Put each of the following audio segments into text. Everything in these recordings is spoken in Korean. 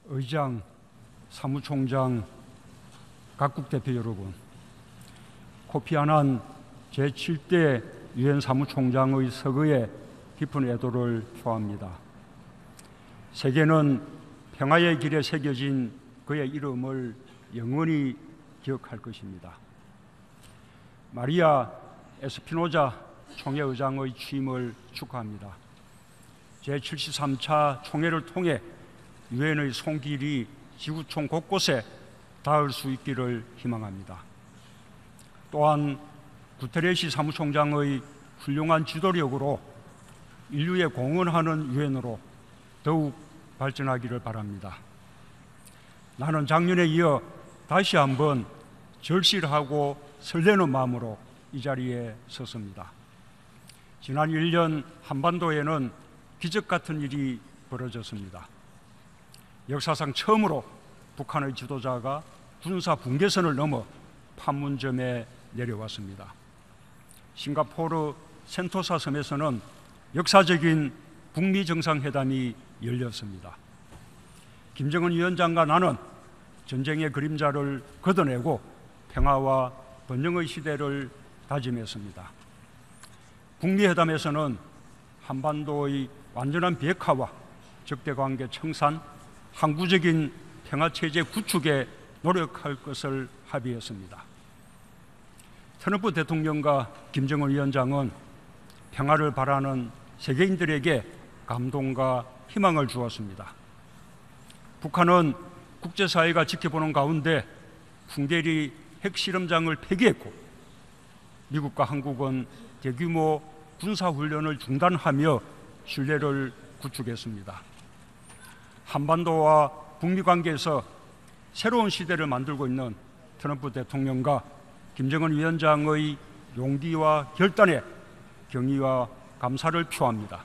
의장, 사무총장, 각국 대표 여러분, 코피 아난 제7대 유엔 사무총장의 서거에 깊은 애도를 표합니다. 세계는 평화의 길에 새겨진 그의 이름을 영원히 기억할 것입니다. 마리아 에스피노자 총회의장의 취임을 축하합니다. 제73차 총회를 통해 유엔의 손길이 지구촌 곳곳에 닿을 수 있기를 희망합니다. 또한 구테레시 사무총장의 훌륭한 지도력으로 인류에 공헌하는 유엔으로 더욱 발전하기를 바랍니다. 나는 작년에 이어 다시 한번 절실하고 설레는 마음으로 이 자리에 섰습니다. 지난 1년 한반도에는 기적 같은 일이 벌어졌습니다. 역사상 처음으로 북한의 지도자가 군사 분계선을 넘어 판문점에 내려왔습니다. 싱가포르 센토사 섬에서는 역사적인 북미 정상회담이 열렸습니다. 김정은 위원장과 나는 전쟁의 그림자를 걷어내고 평화와 번영의 시대를 다짐했습니다. 북미 회담에서는 한반도의 완전한 비핵화와 적대관계 청산, 항구적인 평화체제 구축에 노력할 것을 합의했습니다. 트럼프 대통령과 김정은 위원장은 평화를 바라는 세계인들에게 감동과 희망을 주었습니다. 북한은 국제사회가 지켜보는 가운데 풍계리 핵실험장을 폐기했고, 미국과 한국은 대규모 군사훈련을 중단하며 신뢰를 구축했습니다. 한반도와 북미 관계에서 새로운 시대를 만들고 있는 트럼프 대통령과 김정은 위원장의 용기와 결단에 경의와 감사를 표합니다.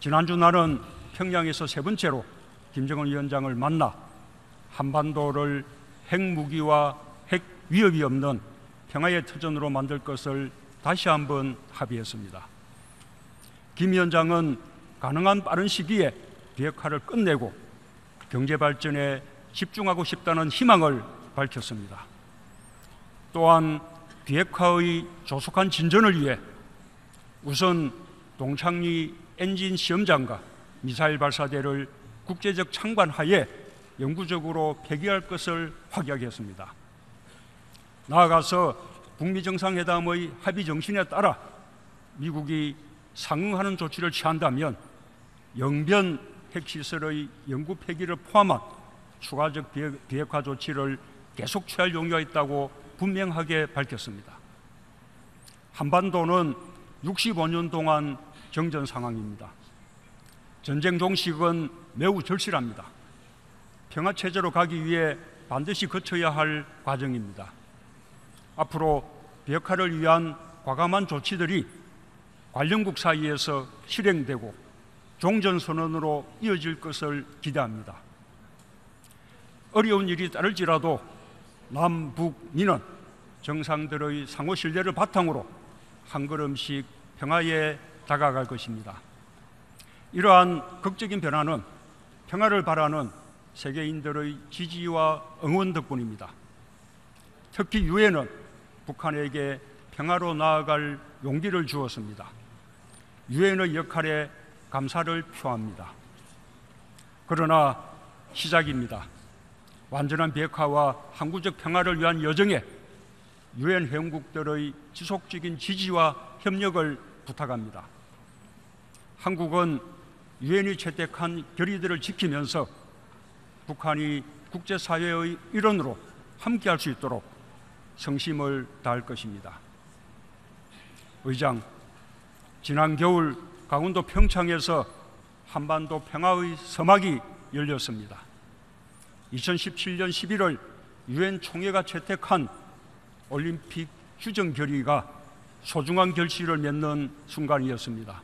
지난주 나는 평양에서 세 번째로 김정은 위원장을 만나 한반도를 핵무기와 핵 위협이 없는 평화의 터전으로 만들 것을 다시 한번 합의했습니다. 김 위원장은 가능한 빠른 시기에 비핵화를 끝내고 경제 발전에 집중하고 싶다는 희망을 밝혔습니다. 또한 비핵화의 조속한 진전을 위해 우선 동창리 엔진 시험장과 미사일 발사대를 국제적 창관하에 영구적으로 폐기할 것을 확약했습니다. 나아가서 북미 정상회담의 합의 정신에 따라 미국이 상응하는 조치를 취한다면 영변 핵시설의 영구 폐기를 포함한 추가적 비핵화 조치를 계속 취할 용의가 있다고 분명하게 밝혔습니다. 한반도는 65년 동안 정전 상황입니다. 전쟁 종식은 매우 절실합니다. 평화체제로 가기 위해 반드시 거쳐야 할 과정입니다. 앞으로 비핵화를 위한 과감한 조치들이 관련국 사이에서 실행되고 종전선언으로 이어질 것을 기대합니다. 어려운 일이 따를지라도 남북미는 정상들의 상호 신뢰를 바탕으로 한 걸음씩 평화에 다가갈 것입니다. 이러한 극적인 변화는 평화를 바라는 세계인들의 지지와 응원 덕분입니다. 특히 유엔은 북한에게 평화로 나아갈 용기를 주었습니다. 유엔의 역할에 감사를 표합니다. 그러나 시작입니다. 완전한 비핵화와 항구적 평화를 위한 여정에 유엔 회원국들의 지속적인 지지와 협력을 부탁합니다. 한국은 유엔이 채택한 결의들을 지키면서 북한이 국제사회의 일원으로 함께할 수 있도록 성심을 다할 것입니다. 의장, 지난 겨울 강원도 평창에서 한반도 평화의 서막이 열렸습니다. 2017년 11월 유엔 총회가 채택한 올림픽 휴전 결의가 소중한 결실을 맺는 순간이었습니다.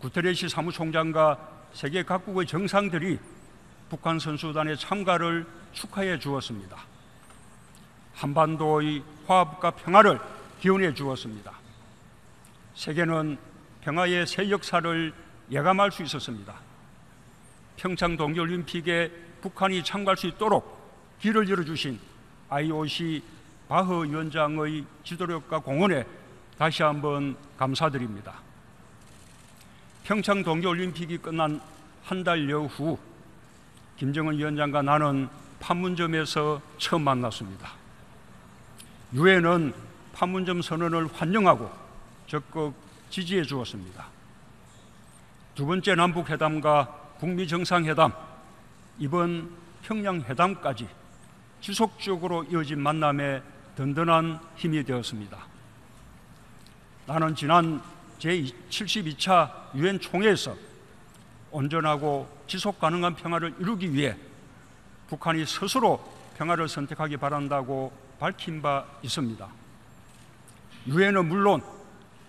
구테레시 사무총장과 세계 각국의 정상들이 북한 선수단의 참가를 축하해 주었습니다. 한반도의 화합과 평화를 기원해 주었습니다. 세계는 평화의 새 역사를 예감할 수 있었습니다. 평창 동계올림픽에 북한이 참가할 수 있도록 길을 열어주신 IOC 바흐 위원장의 지도력과 공헌에 다시 한번 감사드립니다. 평창 동계올림픽이 끝난 한 달여 후 김정은 위원장과 나는 판문점에서 처음 만났습니다. 유엔은 판문점 선언을 환영하고 적극 지지해 주었습니다. 두 번째 남북회담과 북미 정상회담, 이번 평양회담까지 지속적으로 이어진 만남에 든든한 힘이 되었습니다. 나는 지난 제72차 유엔 총회에서 온전하고 지속 가능한 평화를 이루기 위해 북한이 스스로 평화를 선택하기 바란다고 밝힌 바 있습니다. 유엔은 물론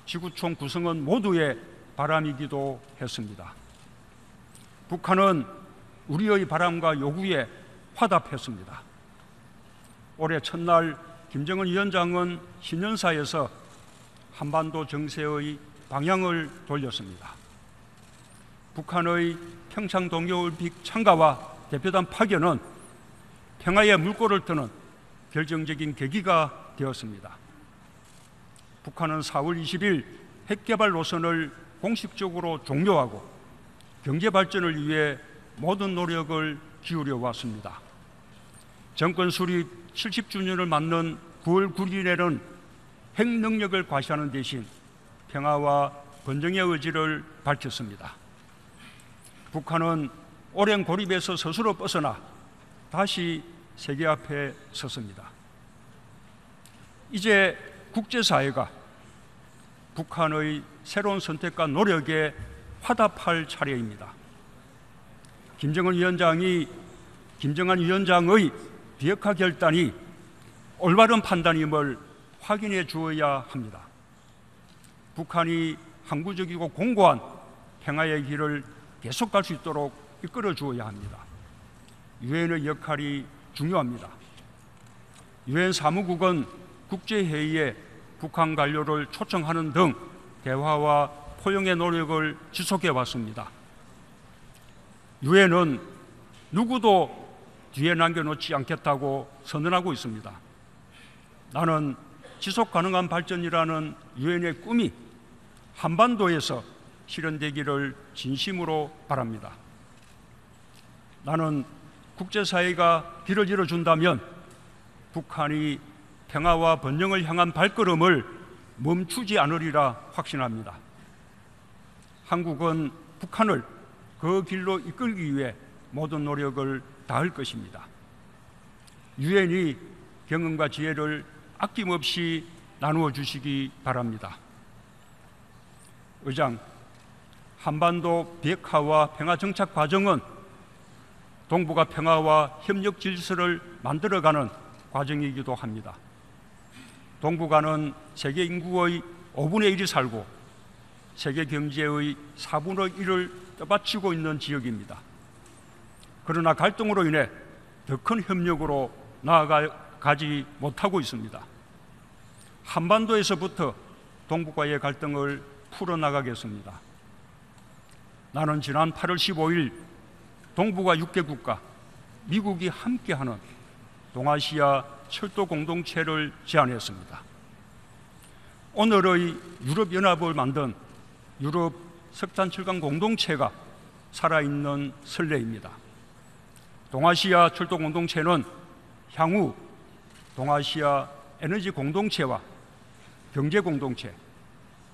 지구촌 구성원 모두의 바람이기도 했습니다. 북한은 우리의 바람과 요구에 화답했습니다. 올해 첫날 김정은 위원장은 신년사에서 한반도 정세의 방향을 돌렸습니다. 북한의 평창 동계올림픽 참가와 대표단 파견은 평화의 물꼬를 트는 결정적인 계기가 되었습니다. 북한은 4월 20일 핵개발 노선을 공식적으로 종료하고 경제 발전을 위해 모든 노력을 기울여 왔습니다. 정권 수립 70주년을 맞는 9월 9일에는 핵 능력을 과시하는 대신 평화와 번영의 의지를 밝혔습니다. 북한은 오랜 고립에서 스스로 벗어나 다시 세계 앞에 섰습니다. 이제 국제사회가 북한의 새로운 선택과 노력에 화답할 차례입니다. 김정은 위원장의 비핵화 결단이 올바른 판단임을 확인해 주어야 합니다. 북한이 항구적이고 공고한 평화의 길을 계속 갈 수 있도록 이끌어 주어야 합니다. 유엔의 역할이 중요합니다. 유엔 사무국은 국제회의에 북한 관료를 초청하는 등 대화와 포용의 노력을 지속해 왔습니다. 유엔은 누구도 뒤에 남겨놓지 않겠다고 선언하고 있습니다. 나는 지속 가능한 발전이라는 유엔의 꿈이 한반도에서 실현되기를 진심으로 바랍니다. 나는 국제사회가 길을 열어준다면 북한이 평화와 번영을 향한 발걸음을 멈추지 않으리라 확신합니다. 한국은 북한을 그 길로 이끌기 위해 모든 노력을 다할 것입니다. 유엔이 경험과 지혜를 아낌없이 나누어 주시기 바랍니다. 의장, 한반도 비핵화와 평화 정착 과정은 동북아 평화와 협력 질서를 만들어가는 과정이기도 합니다. 동북아는 세계 인구의 5분의 1이 살고 세계 경제의 4분의 1을 떠받치고 있는 지역입니다. 그러나 갈등으로 인해 더 큰 협력으로 나아가지 못하고 있습니다. 한반도에서부터 동북아의 갈등을 풀어나가겠습니다. 나는 지난 8월 15일 동북아 6개국과 미국이 함께하는 동아시아 철도 공동체를 제안했습니다. 오늘의 유럽연합을 만든 유럽 석탄 철강 공동체가 살아있는 선례입니다. 동아시아 철도 공동체는 향후 동아시아 에너지 공동체와 경제 공동체,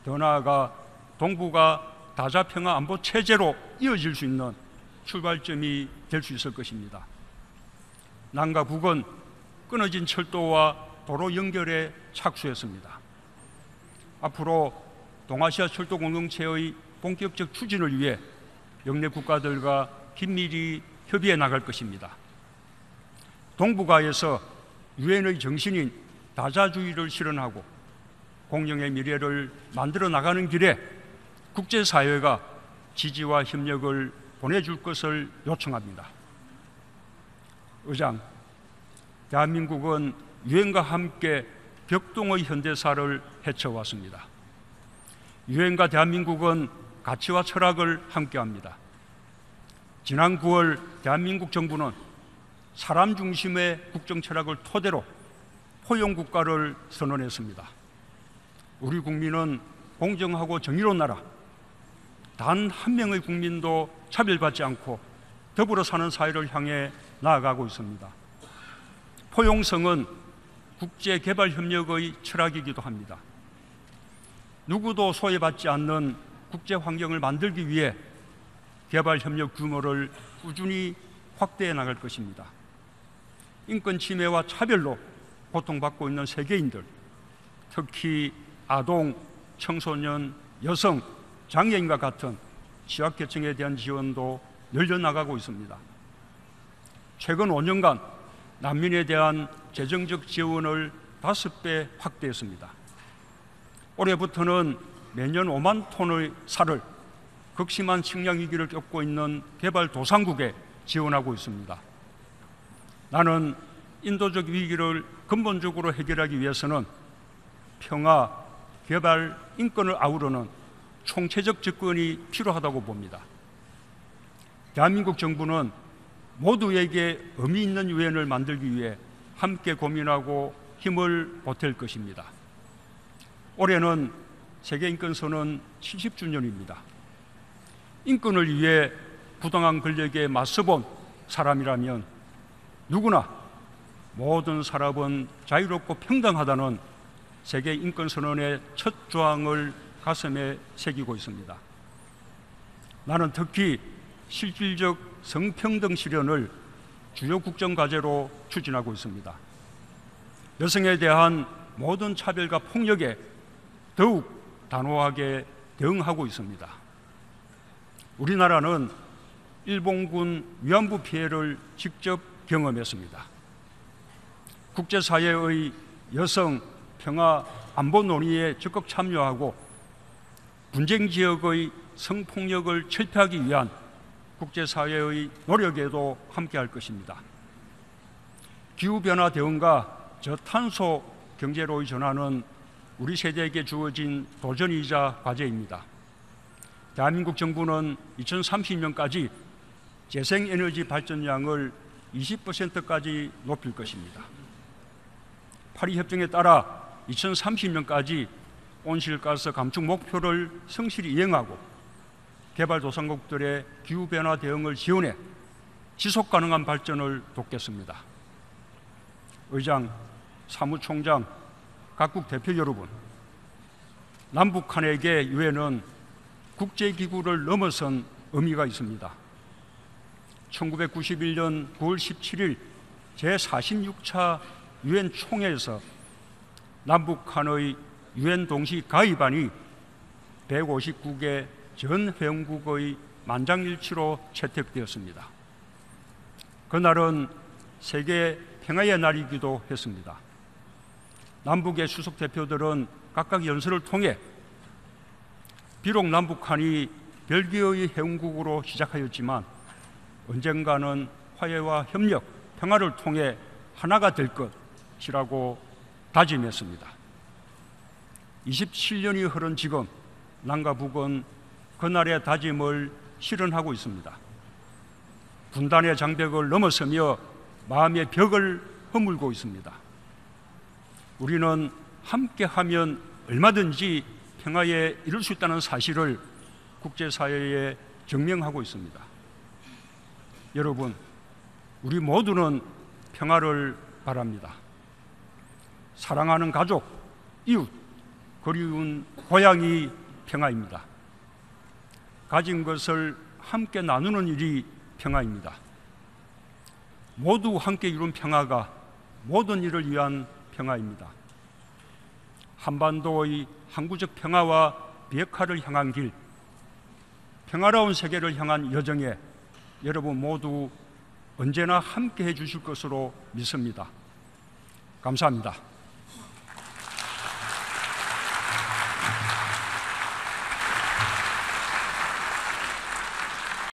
더 나아가 동북아 다자평화 안보 체제로 이어질 수 있는 출발점이 될 수 있을 것입니다. 남과 북은 끊어진 철도와 도로 연결에 착수했습니다. 앞으로 동아시아 철도 공동체의 본격적 추진을 위해 영내 국가들과 긴밀히 협의해 나갈 것입니다. 동북아에서 유엔의 정신인 다자주의를 실현하고 공영의 미래를 만들어 나가는 길에 국제사회가 지지와 협력을 보내줄 것을 요청합니다. 의장, 대한민국은 유엔과 함께 격동의 현대사를 헤쳐왔습니다. 유엔과 대한민국은 가치와 철학을 함께합니다. 지난 9월 대한민국 정부는 사람 중심의 국정 철학을 토대로 포용 국가를 선언했습니다. 우리 국민은 공정하고 정의로운 나라, 단 한 명의 국민도 차별받지 않고 더불어 사는 사회를 향해 나아가고 있습니다. 포용성은 국제개발협력의 철학이기도 합니다. 누구도 소외받지 않는 국제환경을 만들기 위해 개발협력 규모를 꾸준히 확대해 나갈 것입니다. 인권 침해와 차별로 고통받고 있는 세계인들, 특히 아동, 청소년, 여성, 장애인과 같은 취약계층에 대한 지원도 늘려나가고 있습니다. 최근 5년간 난민에 대한 재정적 지원을 5배 확대했습니다. 올해부터는 매년 5만 톤의 쌀을 극심한 식량 위기를 겪고 있는 개발도상국에 지원하고 있습니다. 나는 인도적 위기를 근본적으로 해결하기 위해서는 평화, 개발, 인권을 아우르는 총체적 접근이 필요하다고 봅니다. 대한민국 정부는 모두에게 의미 있는 유엔을 만들기 위해 함께 고민하고 힘을 보탤 것입니다. 올해는 세계인권선언 70주년입니다. 인권을 위해 부당한 권력에 맞서본 사람이라면 누구나 모든 사람은 자유롭고 평등하다는 세계인권선언의 첫 조항을 가슴에 새기고 있습니다. 나는 특히 실질적 성평등 실현을 주요 국정과제로 추진하고 있습니다. 여성에 대한 모든 차별과 폭력에 더욱 단호하게 대응하고 있습니다. 우리나라는 일본군 위안부 피해를 직접 경험했습니다. 국제사회의 여성, 평화, 안보 논의에 적극 참여하고 분쟁 지역의 성폭력을 철폐하기 위한 국제사회의 노력에도 함께할 것입니다. 기후변화 대응과 저탄소 경제로의 전환은 우리 세대에게 주어진 도전이자 과제입니다. 대한민국 정부는 2030년까지 재생에너지 발전량을 20%까지 높일 것입니다. 파리협정에 따라 2030년까지 온실가스 감축 목표를 성실히 이행하고 개발도상국들의 기후변화 대응을 지원해 지속가능한 발전을 돕겠습니다. 의장, 사무총장, 각국 대표 여러분, 남북한에게 유엔은 국제기구를 넘어선 의미가 있습니다. 1991년 9월 17일 제46차 유엔 총회에서 남북한의 유엔 동시 가입안이 159개 전 회원국의 만장일치로 채택되었습니다. 그날은 세계 평화의 날이기도 했습니다. 남북의 수석 대표들은 각각 연설을 통해 비록 남북한이 별개의 회원국으로 시작하였지만 언젠가는 화해와 협력, 평화를 통해 하나가 될 것이라고 다짐했습니다. 27년이 흐른 지금 남과 북은 그날의 다짐을 실현하고 있습니다. 분단의 장벽을 넘어서며 마음의 벽을 허물고 있습니다. 우리는 함께하면 얼마든지 평화에 이룰 수 있다는 사실을 국제사회에 증명하고 있습니다. 여러분, 우리 모두는 평화를 바랍니다. 사랑하는 가족, 이웃, 그리운 고향이 평화입니다. 가진 것을 함께 나누는 일이 평화입니다. 모두 함께 이룬 평화가 모든 일을 위한 평화입니다. 한반도의 항구적 평화와 비핵화를 향한 길, 평화로운 세계를 향한 여정에 여러분 모두 언제나 함께 해 주실 것으로 믿습니다. 감사합니다.